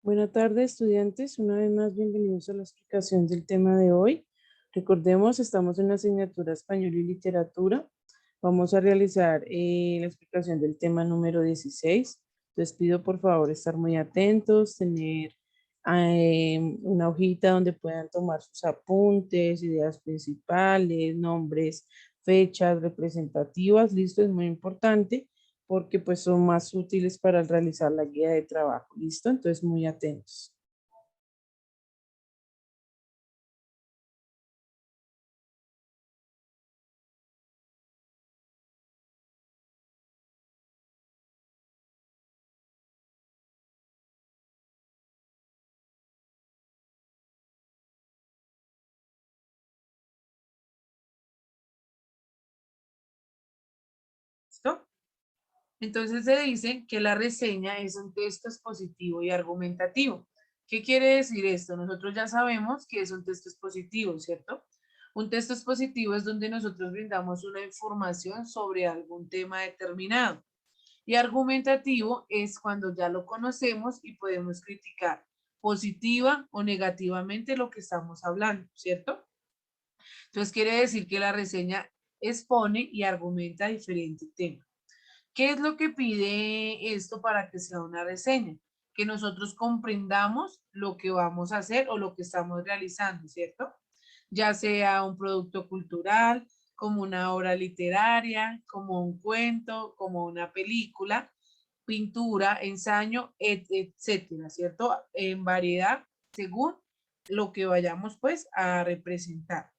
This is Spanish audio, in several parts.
Buenas tardes, estudiantes. Una vez más, bienvenidos a la explicación del tema de hoy. Recordemos, estamos en la asignatura Español y Literatura. Vamos a realizar la explicación del tema número 16. Les pido por favor estar muy atentos, tener una hojita donde puedan tomar sus apuntes, ideas principales, nombres, fechas representativas. Listo, es muy importante porque pues son más útiles para realizar la guía de trabajo. ¿Listo? Entonces, muy atentos. ¿Listo? Entonces se dice que la reseña es un texto expositivo y argumentativo. ¿Qué quiere decir esto? Nosotros ya sabemos que es un texto expositivo, ¿cierto? Un texto expositivo es donde nosotros brindamos una información sobre algún tema determinado. Y argumentativo es cuando ya lo conocemos y podemos criticar positiva o negativamente lo que estamos hablando, ¿cierto? Entonces quiere decir que la reseña expone y argumenta diferentes temas. ¿Qué es lo que pide esto para que sea una reseña? Que nosotros comprendamos lo que vamos a hacer o lo que estamos realizando, ¿cierto? Ya sea un producto cultural, como una obra literaria, como un cuento, como una película, pintura, ensayo, etcétera, ¿cierto? En variedad, según lo que vayamos pues a representar.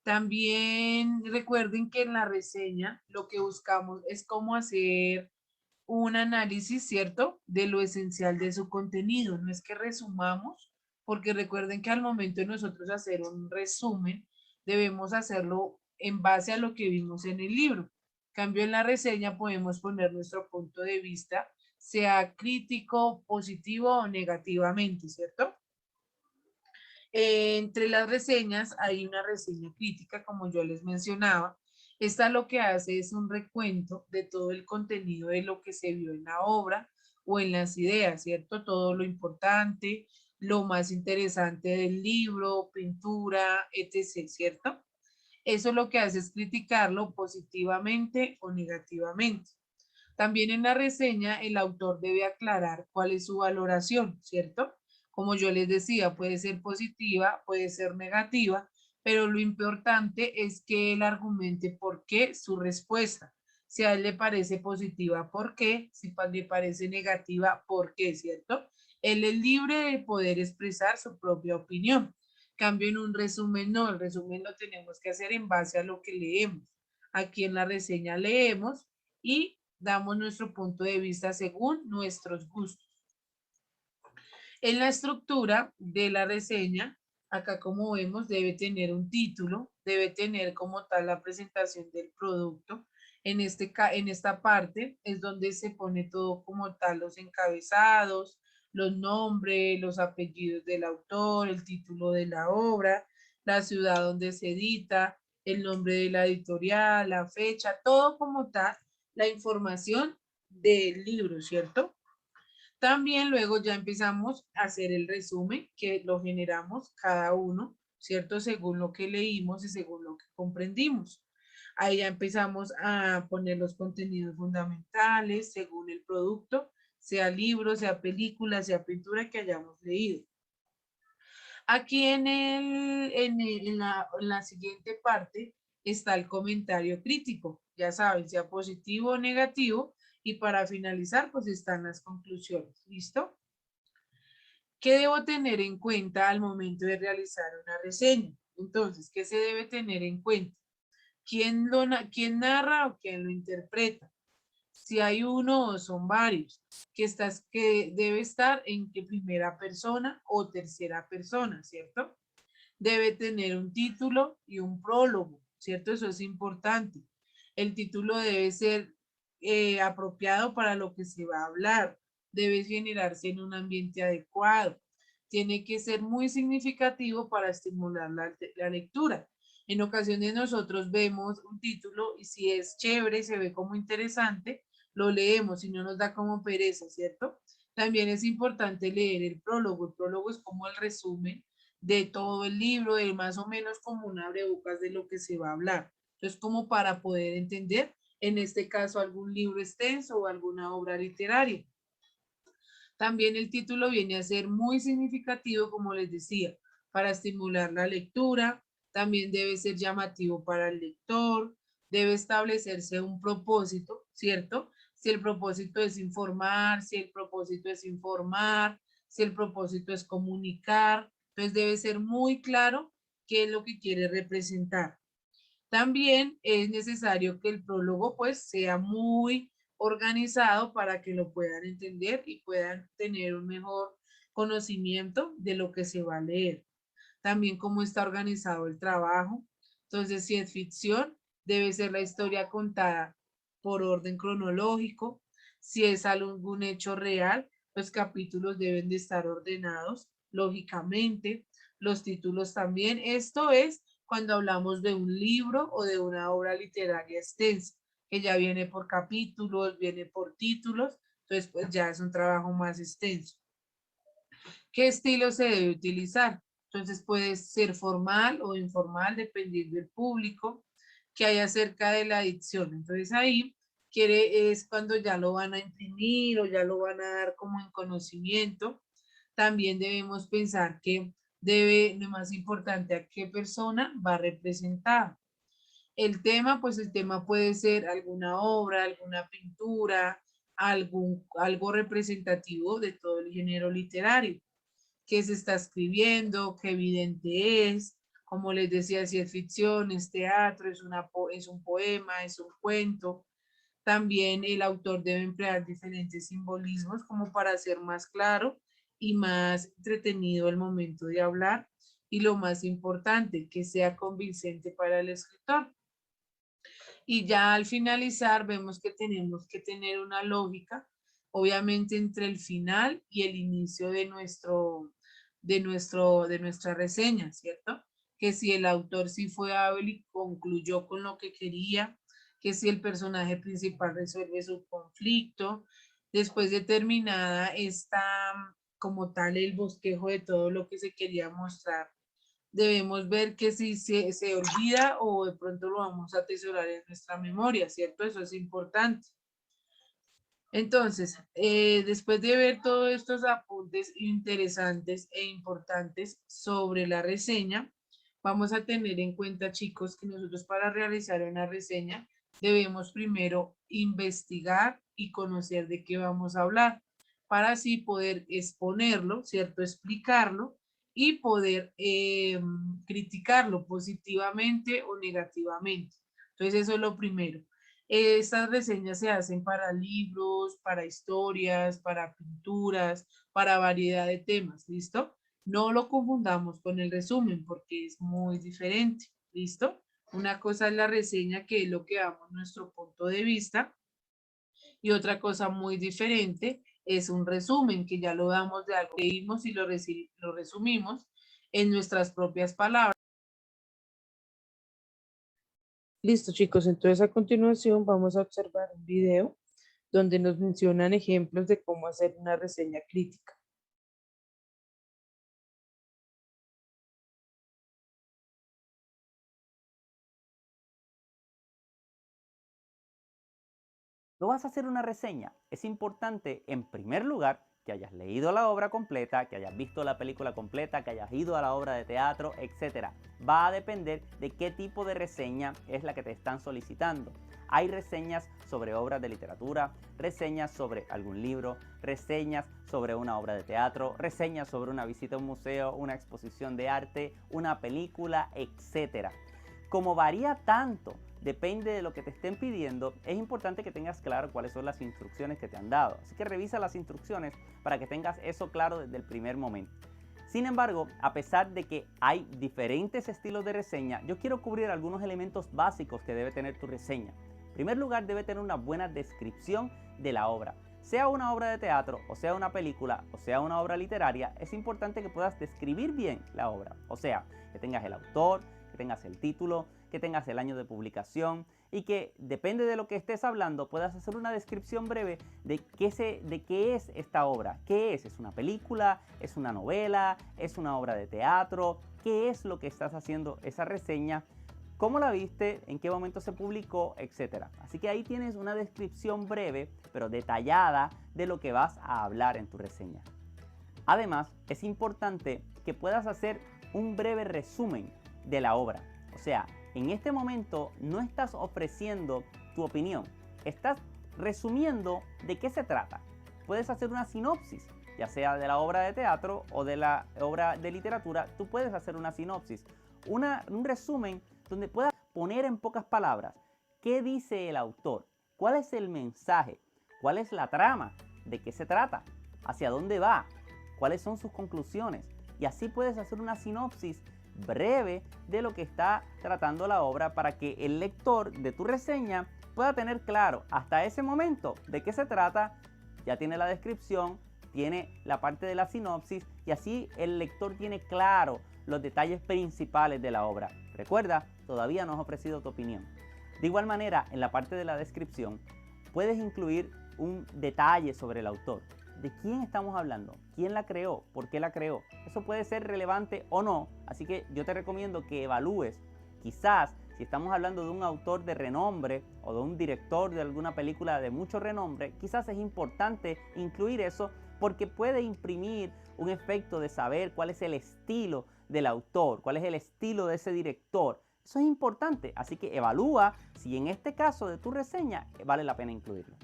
También recuerden que en la reseña lo que buscamos es cómo hacer un análisis, ¿cierto? De lo esencial de su contenido. No es que resumamos, porque recuerden que al momento de nosotros hacer un resumen, debemos hacerlo en base a lo que vimos en el libro. En cambio, en la reseña podemos poner nuestro punto de vista, sea crítico, positivo o negativamente, ¿cierto? Entre las reseñas hay una reseña crítica, como yo les mencionaba. Esta lo que hace es un recuento de todo el contenido de lo que se vio en la obra o en las ideas, ¿cierto? Todo lo importante, lo más interesante del libro, pintura, etc., ¿cierto? Eso lo que hace es criticarlo positivamente o negativamente. También en la reseña el autor debe aclarar cuál es su valoración, ¿cierto? Como yo les decía, puede ser positiva, puede ser negativa, pero lo importante es que él argumente por qué su respuesta. Si a él le parece positiva, ¿por qué? Si le parece negativa, ¿por qué? ¿Cierto? Él es libre de poder expresar su propia opinión. Cambio en un resumen, no, el resumen lo tenemos que hacer en base a lo que leemos. Aquí en la reseña leemos y damos nuestro punto de vista según nuestros gustos. En la estructura de la reseña, acá como vemos, debe tener un título, debe tener como tal la presentación del producto. En esta parte es donde se pone todo como tal, los encabezados, los nombres, los apellidos del autor, el título de la obra, la ciudad donde se edita, el nombre de la editorial, la fecha, todo como tal, la información del libro, ¿cierto? También luego ya empezamos a hacer el resumen que lo generamos cada uno, ¿cierto? Según lo que leímos y según lo que comprendimos. Ahí ya empezamos a poner los contenidos fundamentales según el producto, sea libro, sea película, sea pintura que hayamos leído. Aquí en la siguiente parte está el comentario crítico, ya saben, sea positivo o negativo, y para finalizar, pues están las conclusiones. ¿Listo? ¿Qué debo tener en cuenta al momento de realizar una reseña? Entonces, ¿qué se debe tener en cuenta? ¿Quién narra o quién lo interpreta? Si hay uno o son varios, que debe estar en qué primera persona o tercera persona, ¿cierto? Debe tener un título y un prólogo, ¿cierto? Eso es importante. El título debe ser apropiado para lo que se va a hablar, debe generarse en un ambiente adecuado, tiene que ser muy significativo para estimular la lectura. En ocasiones nosotros vemos un título y si es chévere, se ve como interesante, lo leemos y no nos da como pereza, ¿cierto? También es importante leer el prólogo. El prólogo es como el resumen de todo el libro, de más o menos como un abrebocas de lo que se va a hablar. Entonces, como para poder entender, en este caso, algún libro extenso o alguna obra literaria. También el título viene a ser muy significativo, como les decía, para estimular la lectura. También debe ser llamativo para el lector. Debe establecerse un propósito, ¿cierto? Si el propósito es informar, si el propósito es informar, si el propósito es comunicar. Entonces debe ser muy claro qué es lo que quiere representar. También es necesario que el prólogo pues sea muy organizado para que lo puedan entender y puedan tener un mejor conocimiento de lo que se va a leer. También cómo está organizado el trabajo. Entonces, si es ficción, debe ser la historia contada por orden cronológico. Si es algún hecho real, los capítulos deben de estar ordenados lógicamente. Los títulos también. Esto es cuando hablamos de un libro o de una obra literaria extensa, que ya viene por capítulos, viene por títulos, entonces pues ya es un trabajo más extenso. ¿Qué estilo se debe utilizar? Entonces puede ser formal o informal, dependiendo del público que hay acerca de la dicción. Entonces ahí es cuando ya lo van a imprimir o ya lo van a dar como en conocimiento. También debemos pensar que debe, lo más importante, a qué persona va a representar. El tema, pues el tema puede ser alguna obra, alguna pintura, algo representativo de todo el género literario qué se está escribiendo, qué evidente es, como les decía, si es ficción, es teatro, es un poema, es un cuento. También el autor debe emplear diferentes simbolismos como para hacer más claro y más entretenido el momento de hablar. Y lo más importante, que sea convincente para el escritor. Y ya al finalizar vemos que tenemos que tener una lógica, obviamente entre el final y el inicio de nuestra reseña, ¿cierto? Que si el autor sí fue hábil y concluyó con lo que quería, que si el personaje principal resuelve su conflicto, después de terminada está como tal el bosquejo de todo lo que se quería mostrar debemos ver que si se olvida o de pronto lo vamos a atesorar en nuestra memoria, ¿cierto? Eso es importante. Entonces, después de ver todos estos apuntes interesantes e importantes sobre la reseña, vamos a tener en cuenta, chicos, que nosotros para realizar una reseña debemos primero investigar y conocer de qué vamos a hablar, para así poder exponerlo, ¿cierto? Explicarlo y poder criticarlo positivamente o negativamente. Entonces, eso es lo primero. Estas reseñas se hacen para libros, para historias, para pinturas, para variedad de temas, ¿listo? No lo confundamos con el resumen porque es muy diferente, ¿listo? Una cosa es la reseña, que es lo que damos nuestro punto de vista, y otra cosa muy diferente es un resumen, que ya lo damos de algo que vimos y lo resumimos en nuestras propias palabras. Listo, chicos. Entonces a continuación vamos a observar un video donde nos mencionan ejemplos de cómo hacer una reseña crítica. ¿No vas a hacer una reseña? Es importante, en primer lugar, que hayas leído la obra completa, que hayas visto la película completa, que hayas ido a la obra de teatro, etc. Va a depender de qué tipo de reseña es la que te están solicitando. Hay reseñas sobre obras de literatura, reseñas sobre algún libro, reseñas sobre una obra de teatro, reseñas sobre una visita a un museo, una exposición de arte, una película, etc. Como varía tanto, depende de lo que te estén pidiendo, es importante que tengas claro cuáles son las instrucciones que te han dado. Así que revisa las instrucciones para que tengas eso claro desde el primer momento. Sin embargo, a pesar de que hay diferentes estilos de reseña, yo quiero cubrir algunos elementos básicos que debe tener tu reseña. En primer lugar, debe tener una buena descripción de la obra. Sea una obra de teatro, o sea una película, o sea una obra literaria, es importante que puedas describir bien la obra. O sea, que tengas el autor, que tengas el título, que tengas el año de publicación y que depende de lo que estés hablando puedas hacer una descripción breve de qué es esta obra. ¿Qué es? ¿Es una película? ¿Es una novela? ¿Es una obra de teatro? ¿Qué es lo que estás haciendo esa reseña? ¿Cómo la viste? ¿En qué momento se publicó? Etcétera. Así que ahí tienes una descripción breve pero detallada de lo que vas a hablar en tu reseña. Además, es importante que puedas hacer un breve resumen de la obra. O sea, en este momento no estás ofreciendo tu opinión, estás resumiendo de qué se trata. Puedes hacer una sinopsis, ya sea de la obra de teatro o de la obra de literatura. Tú puedes hacer una sinopsis, un resumen donde puedas poner en pocas palabras qué dice el autor, cuál es el mensaje, cuál es la trama, de qué se trata, hacia dónde va, cuáles son sus conclusiones. Y así puedes hacer una sinopsis breve de lo que está tratando la obra para que el lector de tu reseña pueda tener claro hasta ese momento de qué se trata. Ya tiene la descripción, tiene la parte de la sinopsis y así el lector tiene claro los detalles principales de la obra. Recuerda, todavía no has ofrecido tu opinión. De igual manera, en la parte de la descripción puedes incluir un detalle sobre el autor. ¿De quién estamos hablando? ¿Quién la creó? ¿Por qué la creó? Eso puede ser relevante o no, así que yo te recomiendo que evalúes. Quizás, si estamos hablando de un autor de renombre o de un director de alguna película de mucho renombre, quizás es importante incluir eso porque puede imprimir un efecto de saber cuál es el estilo del autor, cuál es el estilo de ese director. Eso es importante, así que evalúa si en este caso de tu reseña vale la pena incluirlo.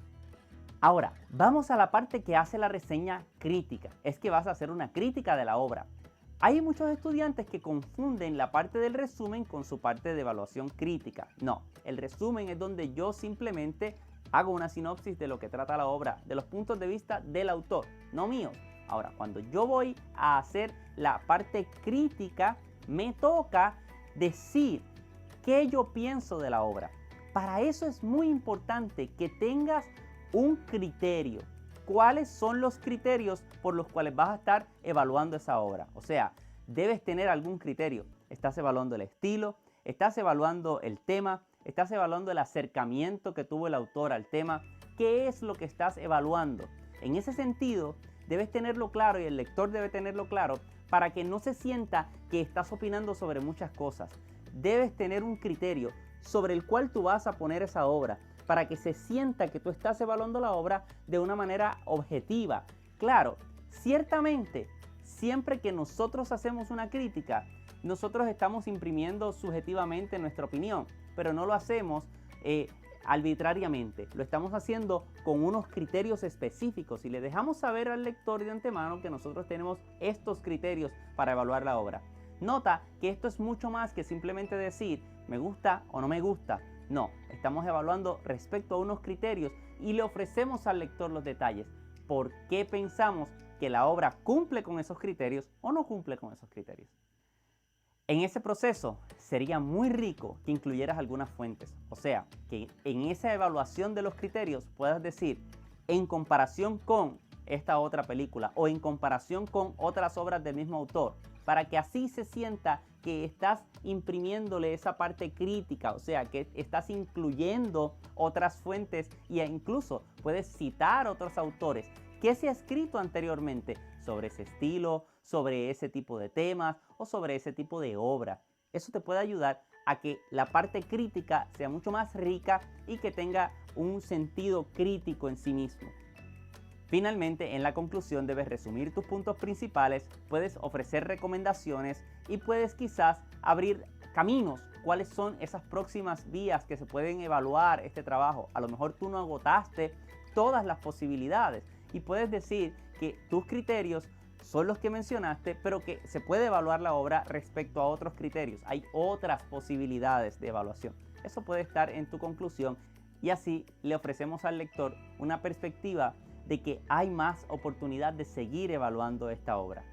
Ahora, vamos a la parte que hace la reseña crítica. Es que vas a hacer una crítica de la obra. Hay muchos estudiantes que confunden la parte del resumen con su parte de evaluación crítica. No, el resumen es donde yo simplemente hago una sinopsis de lo que trata la obra, de los puntos de vista del autor, no míos. Ahora, cuando yo voy a hacer la parte crítica, me toca decir qué yo pienso de la obra. Para eso es muy importante que tengas un criterio. ¿Cuáles son los criterios por los cuales vas a estar evaluando esa obra? O sea, debes tener algún criterio. Estás evaluando el estilo, estás evaluando el tema, estás evaluando el acercamiento que tuvo el autor al tema. ¿Qué es lo que estás evaluando? En ese sentido, debes tenerlo claro y el lector debe tenerlo claro para que no se sienta que estás opinando sobre muchas cosas. Debes tener un criterio sobre el cual tú vas a poner esa obra, para que se sienta que tú estás evaluando la obra de una manera objetiva. Claro, ciertamente, siempre que nosotros hacemos una crítica, nosotros estamos imprimiendo subjetivamente nuestra opinión, pero no lo hacemos arbitrariamente. Lo estamos haciendo con unos criterios específicos y le dejamos saber al lector de antemano que nosotros tenemos estos criterios para evaluar la obra. Nota que esto es mucho más que simplemente decir me gusta o no me gusta. No, estamos evaluando respecto a unos criterios y le ofrecemos al lector los detalles. ¿Por qué pensamos que la obra cumple con esos criterios o no cumple con esos criterios? En ese proceso sería muy rico que incluyeras algunas fuentes. O sea, que en esa evaluación de los criterios puedas decir, en comparación con esta otra película o en comparación con otras obras del mismo autor, para que así se sienta que estás imprimiéndole esa parte crítica, o sea, que estás incluyendo otras fuentes e incluso puedes citar otros autores. ¿Qué se ha escrito anteriormente sobre ese estilo, sobre ese tipo de temas o sobre ese tipo de obra? Eso te puede ayudar a que la parte crítica sea mucho más rica y que tenga un sentido crítico en sí mismo. Finalmente, en la conclusión debes resumir tus puntos principales, puedes ofrecer recomendaciones y puedes quizás abrir caminos. ¿Cuáles son esas próximas vías que se pueden evaluar este trabajo? A lo mejor tú no agotaste todas las posibilidades y puedes decir que tus criterios son los que mencionaste, pero que se puede evaluar la obra respecto a otros criterios. Hay otras posibilidades de evaluación. Eso puede estar en tu conclusión y así le ofrecemos al lector una perspectiva de que hay más oportunidad de seguir evaluando esta obra.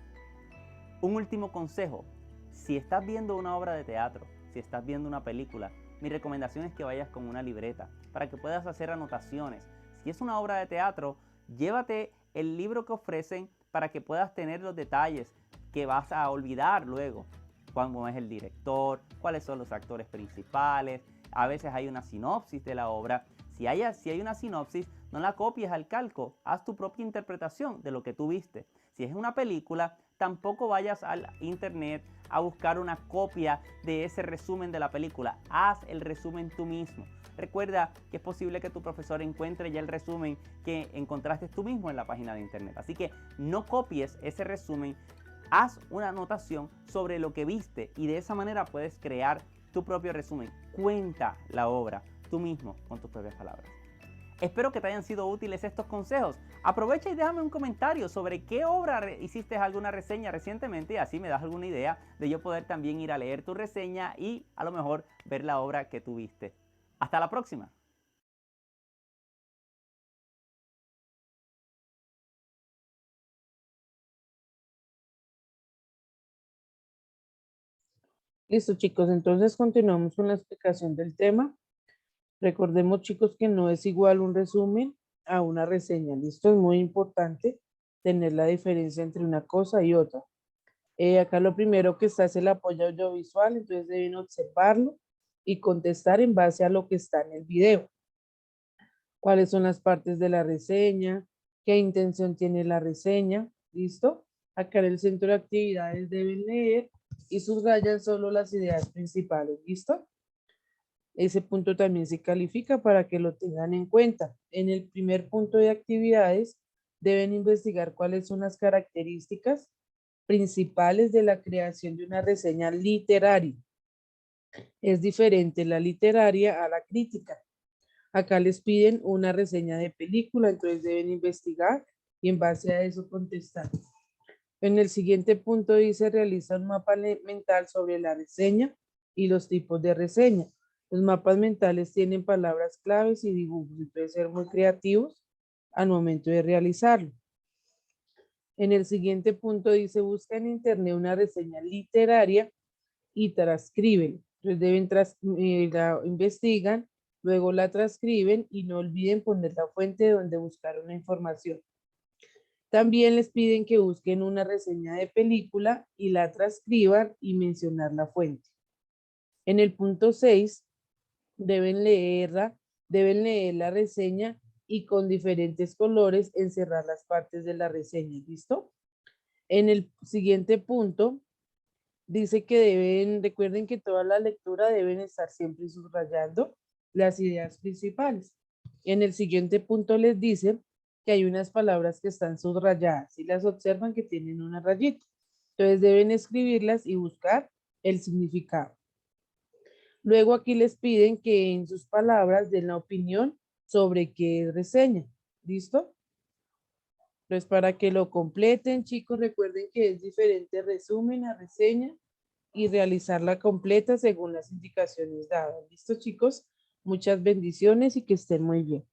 Un último consejo, si estás viendo una obra de teatro, si estás viendo una película, mi recomendación es que vayas con una libreta para que puedas hacer anotaciones. Si es una obra de teatro, llévate el libro que ofrecen para que puedas tener los detalles que vas a olvidar luego. Cómo es el director, cuáles son los actores principales, a veces hay una sinopsis de la obra. Si hay una sinopsis, no la copies al calco, haz tu propia interpretación de lo que tú viste. Si es una película, tampoco vayas al internet a buscar una copia de ese resumen de la película. Haz el resumen tú mismo. Recuerda que es posible que tu profesor encuentre ya el resumen que encontraste tú mismo en la página de internet. Así que no copies ese resumen, haz una anotación sobre lo que viste y de esa manera puedes crear tu propio resumen. Cuenta la obra tú mismo con tus propias palabras. Espero que te hayan sido útiles estos consejos. Aprovecha y déjame un comentario sobre qué obra hiciste alguna reseña recientemente y así me das alguna idea de yo poder también ir a leer tu reseña y a lo mejor ver la obra que tú viste. Hasta la próxima. Listo, chicos, entonces continuamos con la explicación del tema. Recordemos, chicos, que no es igual un resumen a una reseña. Listo, es muy importante tener la diferencia entre una cosa y otra. Acá lo primero que está es el apoyo audiovisual, entonces deben observarlo y contestar en base a lo que está en el video. ¿Cuáles son las partes de la reseña? ¿Qué intención tiene la reseña? ¿Listo? Acá en el centro de actividades deben leer y subrayan solo las ideas principales. ¿Listo? Ese punto también se califica para que lo tengan en cuenta. En el primer punto de actividades deben investigar cuáles son las características principales de la creación de una reseña literaria. Es diferente la literaria a la crítica. Acá les piden una reseña de película, entonces deben investigar y en base a eso contestar. En el siguiente punto dice realiza un mapa mental sobre la reseña y los tipos de reseña. Los mapas mentales tienen palabras claves y dibujos, entonces ser muy creativos al momento de realizarlo. En el siguiente punto dice busca en internet una reseña literaria y transcriben. Entonces la investigan, luego la transcriben y no olviden poner la fuente donde buscaron la información. También les piden que busquen una reseña de película y la transcriban y mencionar la fuente. En el punto 6 deben leer la reseña y con diferentes colores encerrar las partes de la reseña. ¿Listo? En el siguiente punto dice que recuerden que toda la lectura deben estar siempre subrayando las ideas principales. En el siguiente punto les dice que hay unas palabras que están subrayadas y las observan que tienen una rayita. Entonces deben escribirlas y buscar el significado. Luego aquí les piden que en sus palabras den la opinión sobre qué es reseña. ¿Listo? Entonces para que lo completen, chicos, recuerden que es diferente resumen a reseña y realizarla completa según las indicaciones dadas. ¿Listo, chicos? Muchas bendiciones y que estén muy bien.